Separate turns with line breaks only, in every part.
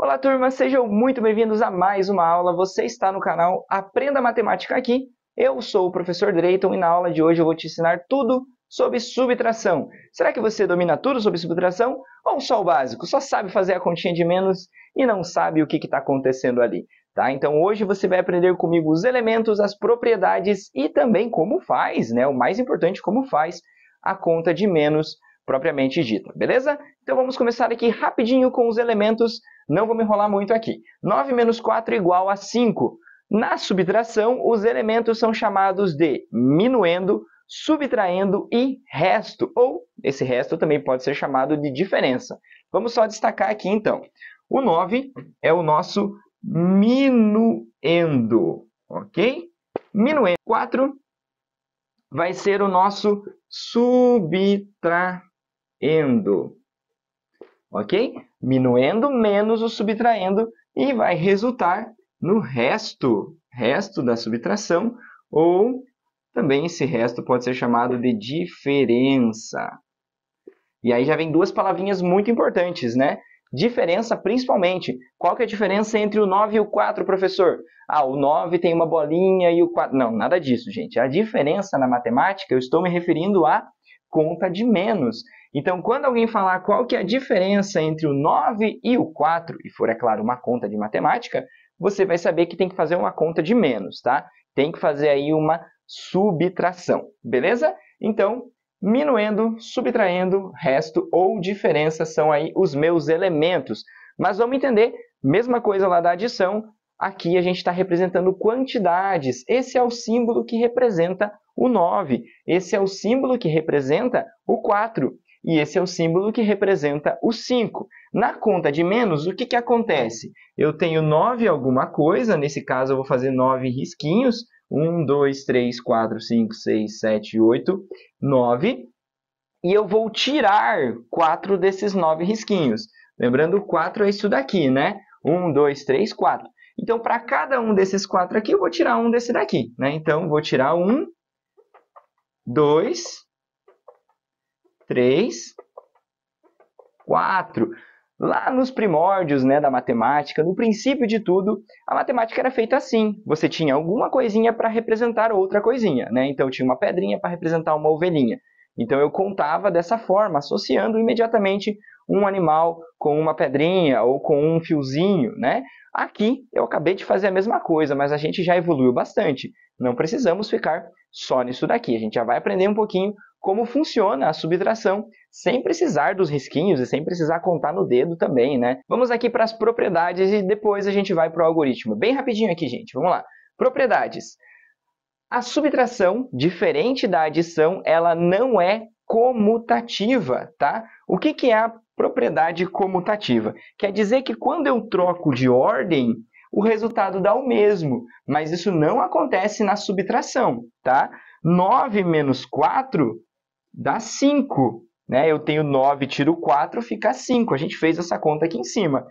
Olá, turma, sejam muito bem-vindos a mais uma aula. Você está no canal Aprenda Matemática aqui. Eu sou o professor Drayton e na aula de hoje eu vou te ensinar tudo sobre subtração. Será que você domina tudo sobre subtração ou só o básico? Só sabe fazer a continha de menos e não sabe o que está acontecendo ali, tá? Então hoje você vai aprender comigo os elementos, as propriedades e também como faz, né? O mais importante, como faz a conta de menos propriamente dita, beleza? Então vamos começar aqui rapidinho com os elementos. Não vou me enrolar muito aqui. 9 menos 4 igual a 5. Na subtração, os elementos são chamados de minuendo, subtraindo e resto. Ou, esse resto também pode ser chamado de diferença. Vamos só destacar aqui, então. O 9 é o nosso minuendo, ok? Minuendo. 4 vai ser o nosso subtraindo. Ok? Minuendo menos o subtraindo e vai resultar no resto da subtração, ou também esse resto pode ser chamado de diferença. E aí já vem duas palavrinhas muito importantes, né? Diferença principalmente. Qual que é a diferença entre o 9 e o 4, professor? Ah, o 9 tem uma bolinha e o 4... Não, nada disso, gente. A diferença na matemática, eu estou me referindo à conta de menos. Então, quando alguém falar qual que é a diferença entre o 9 e o 4, e for, é claro, uma conta de matemática, você vai saber que tem que fazer uma conta de menos, tá? Tem que fazer aí uma subtração, beleza? Então, minuendo, subtraindo, resto ou diferença são aí os meus elementos. Mas vamos entender, mesma coisa lá da adição, aqui a gente está representando quantidades. Esse é o símbolo que representa o 9, esse é o símbolo que representa o 4. E esse é o símbolo que representa o 5. Na conta de menos, o que acontece? Eu tenho 9 alguma coisa, nesse caso eu vou fazer 9 risquinhos. 1, 2, 3, 4, 5, 6, 7, 8, 9. E eu vou tirar 4 desses 9 risquinhos. Lembrando, 4 é isso daqui, né? 1, 2, 3, 4. Então, para cada um desses 4 aqui, eu vou tirar um desse daqui, né? Então, vou tirar 1, 2, 3, 4. Lá nos primórdios, né, da matemática, no princípio de tudo, a matemática era feita assim. Você tinha alguma coisinha para representar outra coisinha, né? Então, tinha uma pedrinha para representar uma ovelhinha. Então, eu contava dessa forma, associando imediatamente um animal com uma pedrinha ou com um fiozinho, né? Aqui, eu acabei de fazer a mesma coisa, mas a gente já evoluiu bastante. Não precisamos ficar só nisso daqui. A gente já vai aprender um pouquinho como funciona a subtração, sem precisar dos risquinhos e sem precisar contar no dedo também, né? Vamos aqui para as propriedades e depois a gente vai para o algoritmo. Bem rapidinho aqui, gente. Vamos lá. Propriedades. A subtração, diferente da adição, ela não é comutativa, tá? O que é a propriedade comutativa? Quer dizer que quando eu troco de ordem, o resultado dá o mesmo, mas isso não acontece na subtração, tá? 9 menos 4 dá 5, né? Eu tenho 9, tiro 4, fica 5. A gente fez essa conta aqui em cima.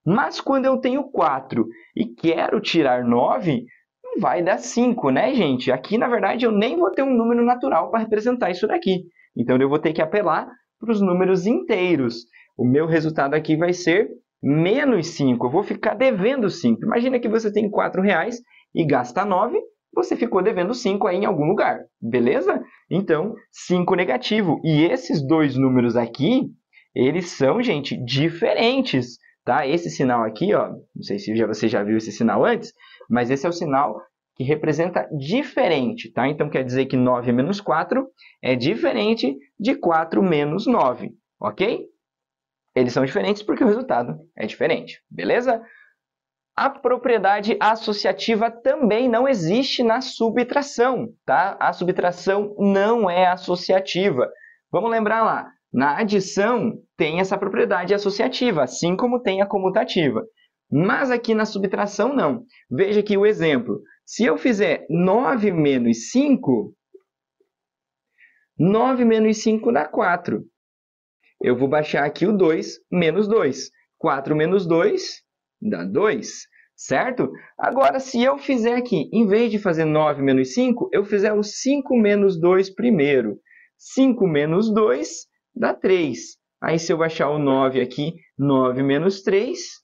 Mas quando eu tenho 4 e quero tirar 9, não vai dar 5, né, gente? Aqui, na verdade, eu nem vou ter um número natural para representar isso daqui. Então, eu vou ter que apelar para os números inteiros. O meu resultado aqui vai ser menos 5. Eu vou ficar devendo 5. Imagina que você tem R$4 e gasta 9, você ficou devendo 5 aí em algum lugar, beleza? Então, 5 negativo. E esses dois números aqui, eles são, gente, diferentes, tá? Esse sinal aqui, ó, não sei se você já viu esse sinal antes, mas esse é o sinal que representa diferente, tá? Então, quer dizer que 9 menos 4 é diferente de 4 menos 9, ok? Eles são diferentes porque o resultado é diferente, beleza? A propriedade associativa também não existe na subtração, tá? A subtração não é associativa. Vamos lembrar lá, na adição tem essa propriedade associativa, assim como tem a comutativa. Mas aqui na subtração não. Veja aqui o exemplo. Se eu fizer 9 menos 5, 9 menos 5 dá 4. Eu vou baixar aqui o 2 menos 2. 4 menos 2 dá 2, certo? Agora, se eu fizer aqui, em vez de fazer 9 menos 5, eu fizer o 5 menos 2 primeiro. 5 menos 2 dá 3. Aí, se eu baixar o 9 aqui, 9 menos 3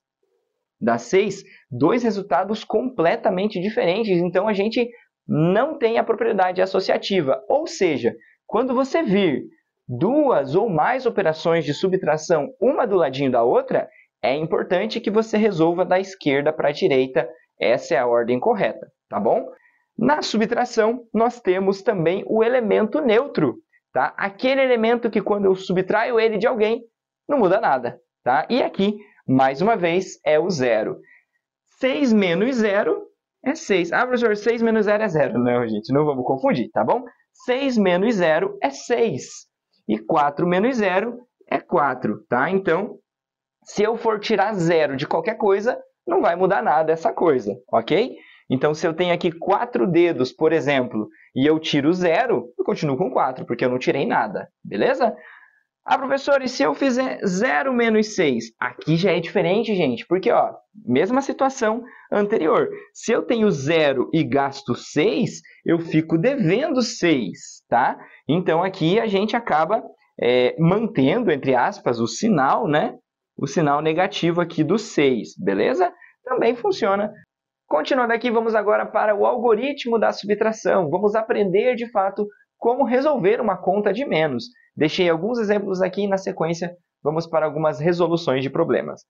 dá 6, dois resultados completamente diferentes. Então, a gente não tem a propriedade associativa. Ou seja, quando você vir duas ou mais operações de subtração, uma do ladinho da outra, é importante que você resolva da esquerda para a direita. Essa é a ordem correta, tá bom? Na subtração, nós temos também o elemento neutro, tá? Aquele elemento que, quando eu subtraio ele de alguém, não muda nada, tá? E aqui, mais uma vez, é o zero. 6 menos 0 é 6. Ah, professor, 6 menos 0 é 0. Não, gente, não vamos confundir, tá bom? 6 menos 0 é 6. E 4 menos 0 é 4, tá? Então, se eu for tirar 0 de qualquer coisa, não vai mudar nada essa coisa, ok? Então, se eu tenho aqui 4 dedos, por exemplo, e eu tiro 0, eu continuo com 4, porque eu não tirei nada, beleza? Ah, professor, e se eu fizer 0 menos 6? Aqui já é diferente, gente, porque, ó, mesma situação anterior. Se eu tenho 0 e gasto 6, eu fico devendo 6, tá? Então, aqui a gente acaba mantendo, entre aspas, o sinal, né? O sinal negativo aqui do 6, beleza? Também funciona. Continuando aqui, vamos agora para o algoritmo da subtração. Vamos aprender, de fato, como resolver uma conta de menos. Deixei alguns exemplos aqui e, na sequência, vamos para algumas resoluções de problemas.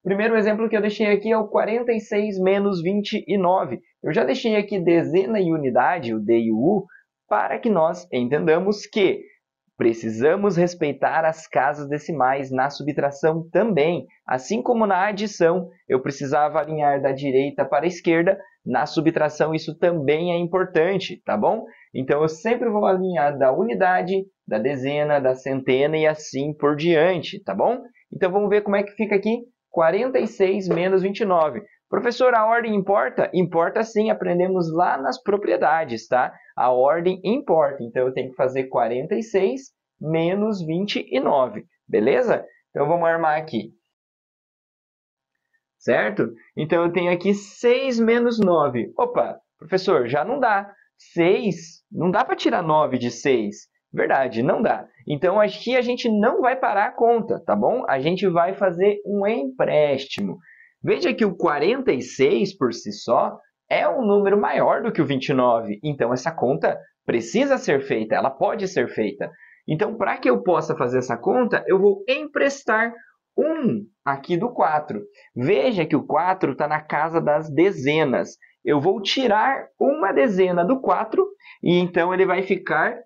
O primeiro exemplo que eu deixei aqui é o 46 menos 29. Eu já deixei aqui dezena e unidade, o D e o U, para que nós entendamos que precisamos respeitar as casas decimais na subtração também. Assim como na adição, eu precisava alinhar da direita para a esquerda, na subtração isso também é importante, tá bom? Então, eu sempre vou alinhar da unidade, da dezena, da centena e assim por diante, tá bom? Então, vamos ver como é que fica aqui. 46 menos 29. Professor, a ordem importa? Importa sim, aprendemos lá nas propriedades, tá? A ordem importa, então eu tenho que fazer 46 menos 29, beleza? Então vamos armar aqui. Certo? Então eu tenho aqui 6 menos 9. Opa, professor, já não dá. 6, não dá para tirar 9 de 6. Verdade, não dá. Então aqui a gente não vai parar a conta, tá bom? A gente vai fazer um empréstimo. Veja que o 46 por si só é um número maior do que o 29. Então essa conta precisa ser feita, ela pode ser feita. Então, para que eu possa fazer essa conta, eu vou emprestar 1 aqui do 4. Veja que o 4 está na casa das dezenas. Eu vou tirar uma dezena do 4 e então ele vai ficar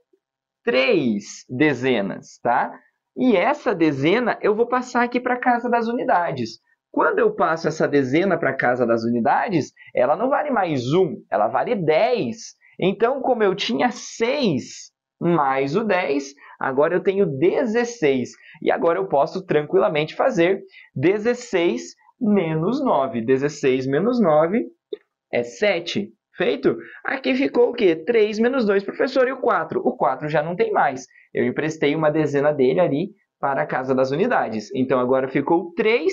3 dezenas, tá? E essa dezena eu vou passar aqui para a casa das unidades. Quando eu passo essa dezena para a casa das unidades, ela não vale mais 1, ela vale 10. Então, como eu tinha 6 mais o 10, agora eu tenho 16. E agora eu posso tranquilamente fazer 16 menos 9. 16 menos 9 é 7. Feito? Aqui ficou o quê? 3 menos 2, professor, e o 4? O 4 já não tem mais. Eu emprestei uma dezena dele ali para a casa das unidades. Então, agora ficou 3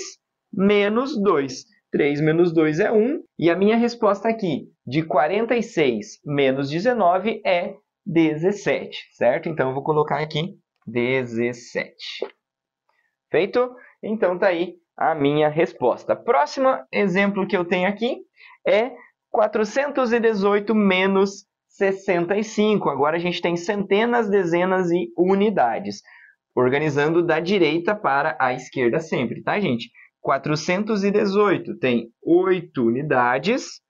menos 2. 3 menos 2 é 1. E a minha resposta aqui, de 46 menos 19, é 17, certo? Então, eu vou colocar aqui 17. Feito? Então, tá aí a minha resposta. Próximo exemplo que eu tenho aqui é 418 menos 65. Agora a gente tem centenas, dezenas e unidades. Organizando da direita para a esquerda sempre, tá, gente? 418 tem 8 unidades,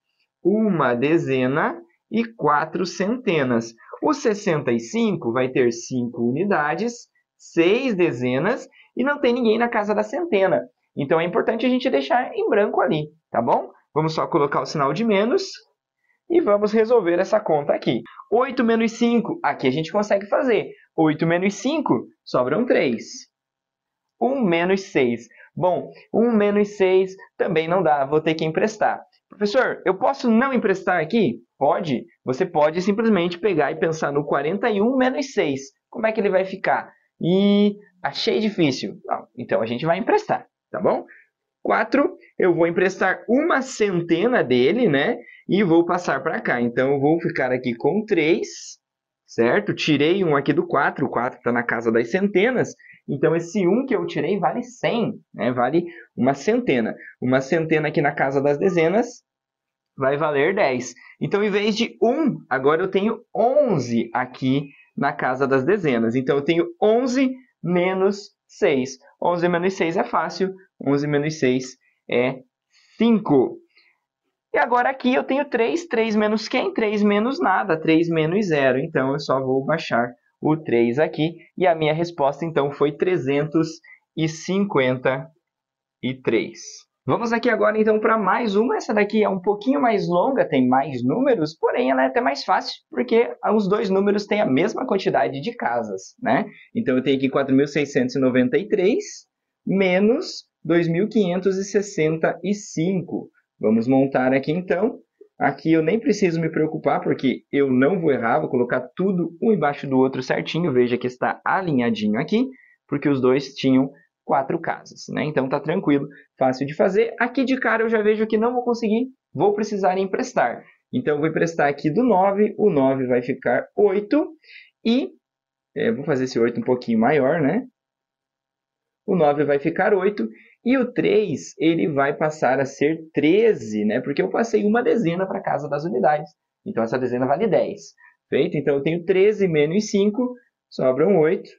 uma dezena e 4 centenas. O 65 vai ter 5 unidades, 6 dezenas e não tem ninguém na casa da centena. Então, é importante a gente deixar em branco ali, tá bom? Vamos só colocar o sinal de menos e vamos resolver essa conta aqui. 8 menos 5, aqui a gente consegue fazer. 8 menos 5, sobram 3. 1 menos 6. Bom, 1 menos 6 também não dá, vou ter que emprestar. Professor, eu posso não emprestar aqui? Pode. Você pode simplesmente pegar e pensar no 41 menos 6. Como é que ele vai ficar? E achei difícil. Não, então a gente vai emprestar, tá bom? 4, eu vou emprestar uma centena dele, né? E vou passar para cá. Então, eu vou ficar aqui com 3, certo? Tirei um aqui do 4, o 4 está na casa das centenas. Então, esse 1 que eu tirei vale 100, né? Vale uma centena. Uma centena aqui na casa das dezenas vai valer 10. Então, em vez de 1, agora eu tenho 11 aqui na casa das dezenas. Então, eu tenho 11 menos 6. 11 menos 6 é fácil. 11 menos 6 é 5. E agora aqui eu tenho 3. 3 menos quem? 3 menos nada. 3 menos 0. Então, eu só vou baixar o 3 aqui. E a minha resposta, então, foi 353. Vamos aqui agora, então, para mais uma. Essa daqui é um pouquinho mais longa, tem mais números, porém ela é até mais fácil, porque os dois números têm a mesma quantidade de casas, né? Então, eu tenho aqui 4.693 menos 2.565. Vamos montar aqui, então. Aqui eu nem preciso me preocupar, porque eu não vou errar, vou colocar tudo um embaixo do outro certinho. Veja que está alinhadinho aqui, porque os dois tinham 4 casas, né? Então tá tranquilo, fácil de fazer. Aqui de cara eu já vejo que não vou conseguir, vou precisar emprestar. Então eu vou emprestar aqui do 9, o 9 vai ficar 8 e vou fazer esse 8 um pouquinho maior, né? O 9 vai ficar 8 e o 3 ele vai passar a ser 13, né? Porque eu passei uma dezena para a casa das unidades. Então essa dezena vale 10. Feito? Então eu tenho 13 menos 5, sobram 8.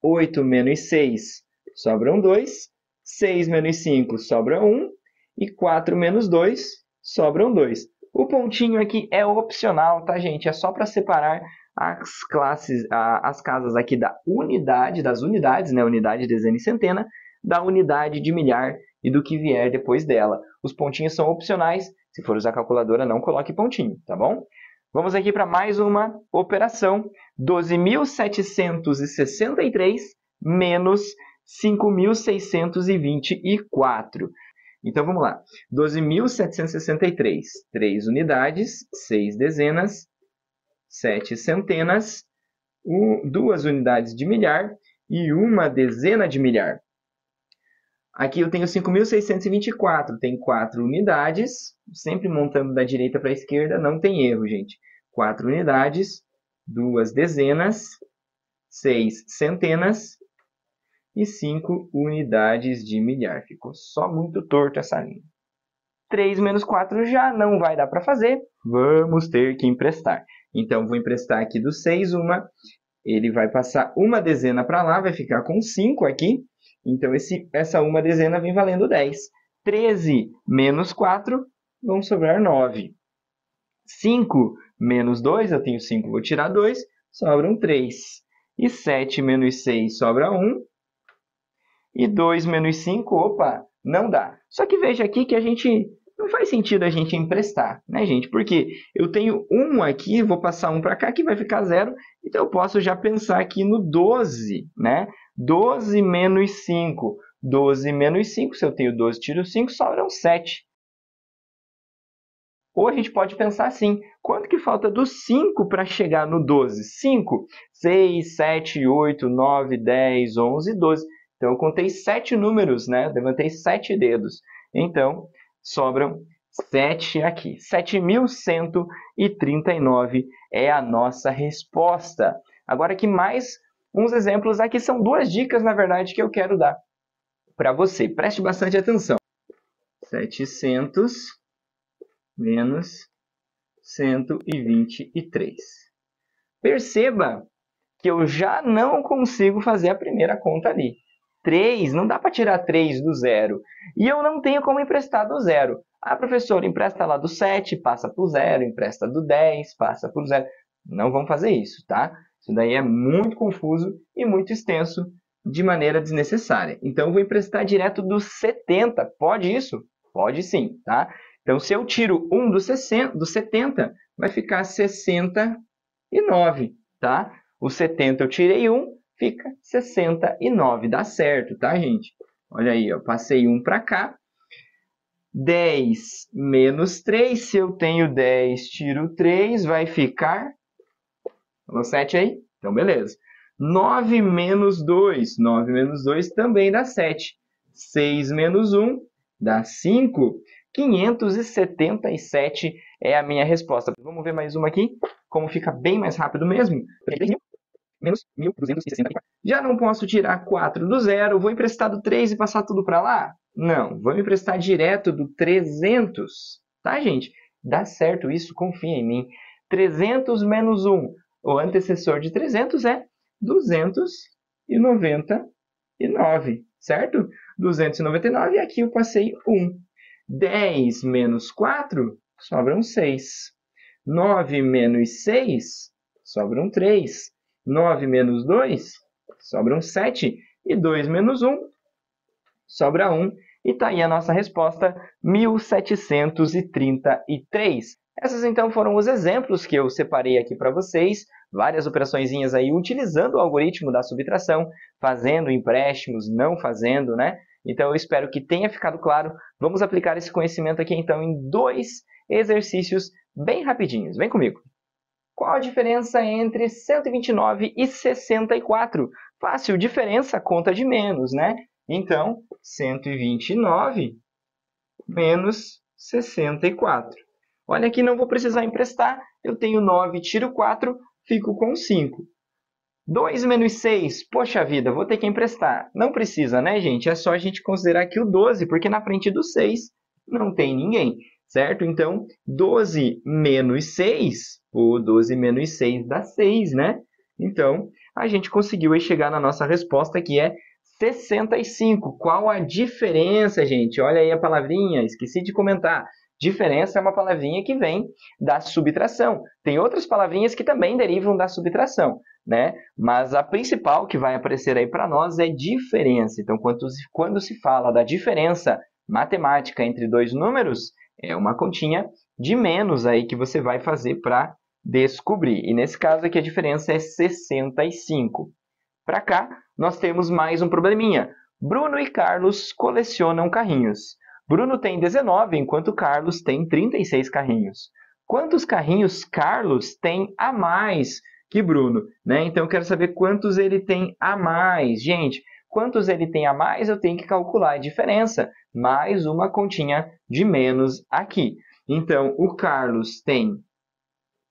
8 menos 6, sobram 2. 6 menos 5, sobra 1. E 4 menos 2, sobram 2. O pontinho aqui é opcional, tá, gente? É só para separar as classes, as casas aqui da unidade, das unidades, né? Unidade, dezena e centena, da unidade de milhar e do que vier depois dela. Os pontinhos são opcionais. Se for usar a calculadora, não coloque pontinho, tá bom? Vamos aqui para mais uma operação. 12.763 menos 5.624. Então, vamos lá. 12.763, 3 unidades, 6 dezenas, 7 centenas, 2 unidades de milhar e 1 dezena de milhar. Aqui eu tenho 5.624, tem 4 unidades, sempre montando da direita para a esquerda, não tem erro, gente. 4 unidades, 2 dezenas, 6 centenas e 5 unidades de milhar. Ficou só muito torto essa linha. 3 menos 4 já não vai dar para fazer, vamos ter que emprestar. Então, vou emprestar aqui do 6 uma, ele vai passar uma dezena para lá, vai ficar com 5 aqui. Então, essa uma dezena vem valendo 10. 13 menos 4 vão sobrar 9. 5 menos 2, eu tenho 5, vou tirar 2, sobram 3. E 7 menos 6 sobra 1. E 2 menos 5, opa, não dá. Só que veja aqui que não faz sentido a gente emprestar, né, gente? Porque eu tenho 1 aqui, vou passar 1 para cá, que vai ficar 0. Então, eu posso já pensar aqui no 12, né? 12 menos 5. 12 menos 5, se eu tenho 12, tiro 5, sobram 7. Ou a gente pode pensar assim, quanto que falta do 5 para chegar no 12? 5, 6, 7, 8, 9, 10, 11, 12. Então, eu contei 7 números, né? Eu levantei 7 dedos. Então, sobram 7 aqui. 7.139 é a nossa resposta. Agora aqui mais uns exemplos. Aqui são 2 dicas, na verdade, que eu quero dar para você. Preste bastante atenção. 700 menos 123. Perceba que eu já não consigo fazer a primeira conta ali. 3, não dá para tirar 3 do zero. E eu não tenho como emprestar do zero. Ah, professor, empresta lá do 7, passa para o zero. Empresta do 10, passa para o zero. Não vamos fazer isso, tá? Isso daí é muito confuso e muito extenso de maneira desnecessária. Então, eu vou emprestar direto do 70. Pode isso? Pode sim, tá? Então, se eu tiro 1 do 70, vai ficar 69, tá? O 70 eu tirei 1, fica 69. Dá certo, tá, gente? Olha aí, eu passei 1 para cá. 10 menos 3, se eu tenho 10, tiro 3, vai ficar... Falou 7 aí? Então, beleza. 9 menos 2, 9 menos 2 também dá 7. 6 menos 1 dá 5. 577 é a minha resposta. Vamos ver mais uma aqui, como fica bem mais rápido mesmo. menos 1.264. Já não posso tirar 4 do zero, vou emprestar do 3 e passar tudo para lá? Não, vou emprestar direto do 300, tá, gente? Dá certo isso, confia em mim. 300 menos 1, o antecessor de 300 é 299, certo? 299 e aqui eu passei 1. 10 menos 4, sobram 6. 9 menos 6, sobram 3. 9 menos 2, sobram 7. E 2 menos 1, sobra 1. E está aí a nossa resposta, 1733. Essas, então, foram os exemplos que eu separei aqui para vocês. Várias operaçõezinhas aí utilizando o algoritmo da subtração, fazendo empréstimos, não fazendo, né? Então, eu espero que tenha ficado claro. Vamos aplicar esse conhecimento aqui, então, em 2 exercícios bem rapidinhos. Vem comigo. Qual a diferença entre 129 e 64? Fácil, diferença, conta de menos, né? Então, 129 menos 64. Olha aqui, não vou precisar emprestar. Eu tenho 9, tiro 4, fico com 5. 2 menos 6, poxa vida, vou ter que emprestar. Não precisa, né, gente? É só a gente considerar aqui o 12, porque na frente do 6 não tem ninguém, certo? Então, 12 menos 6, o 12 menos 6 dá 6, né? Então, a gente conseguiu aí chegar na nossa resposta, que é 65. Qual a diferença, gente? Olha aí a palavrinha, esqueci de comentar. Diferença é uma palavrinha que vem da subtração. Tem outras palavrinhas que também derivam da subtração, né? Mas a principal que vai aparecer aí para nós é diferença. Então, quando se fala da diferença matemática entre dois números, é uma continha de menos aí que você vai fazer para descobrir. E nesse caso aqui a diferença é 65. Para cá, nós temos mais um probleminha. Bruno e Carlos colecionam carrinhos. Bruno tem 19, enquanto Carlos tem 36 carrinhos. Quantos carrinhos Carlos tem a mais que Bruno, né? Então, eu quero saber quantos ele tem a mais. Gente, quantos ele tem a mais, eu tenho que calcular a diferença, mais uma continha de menos aqui. Então, o Carlos tem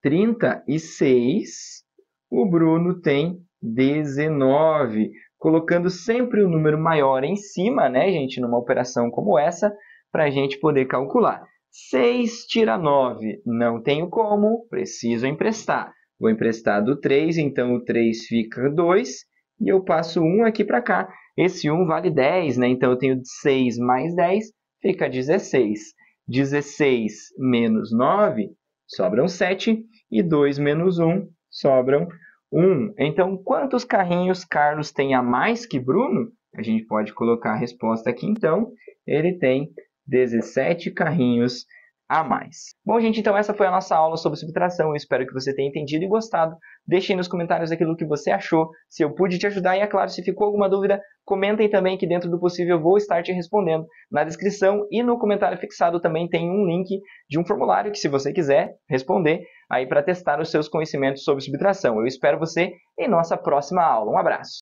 36, o Bruno tem 19. Colocando sempre o número maior em cima, né, gente, numa operação como essa, para a gente poder calcular. 6 tira 9, não tenho como, preciso emprestar. Vou emprestar do 3, então o 3 fica 2, e eu passo 1 aqui para cá. Esse 1 vale 10, né? Então eu tenho 6 mais 10, fica 16. 16 menos 9, sobram 7, e 2 menos 1, sobram 1. Então, quantos carrinhos Carlos tem a mais que Bruno? A gente pode colocar a resposta aqui, então. Ele tem 17 carrinhos a mais. Bom, gente, então essa foi a nossa aula sobre subtração. Eu espero que você tenha entendido e gostado. Deixe aí nos comentários aquilo que você achou, se eu pude te ajudar. E, é claro, se ficou alguma dúvida, comentem também que dentro do possível eu vou estar te respondendo. Na descrição e no comentário fixado também tem um link de um formulário que, se você quiser responder, aí para testar os seus conhecimentos sobre subtração. Eu espero você em nossa próxima aula. Um abraço!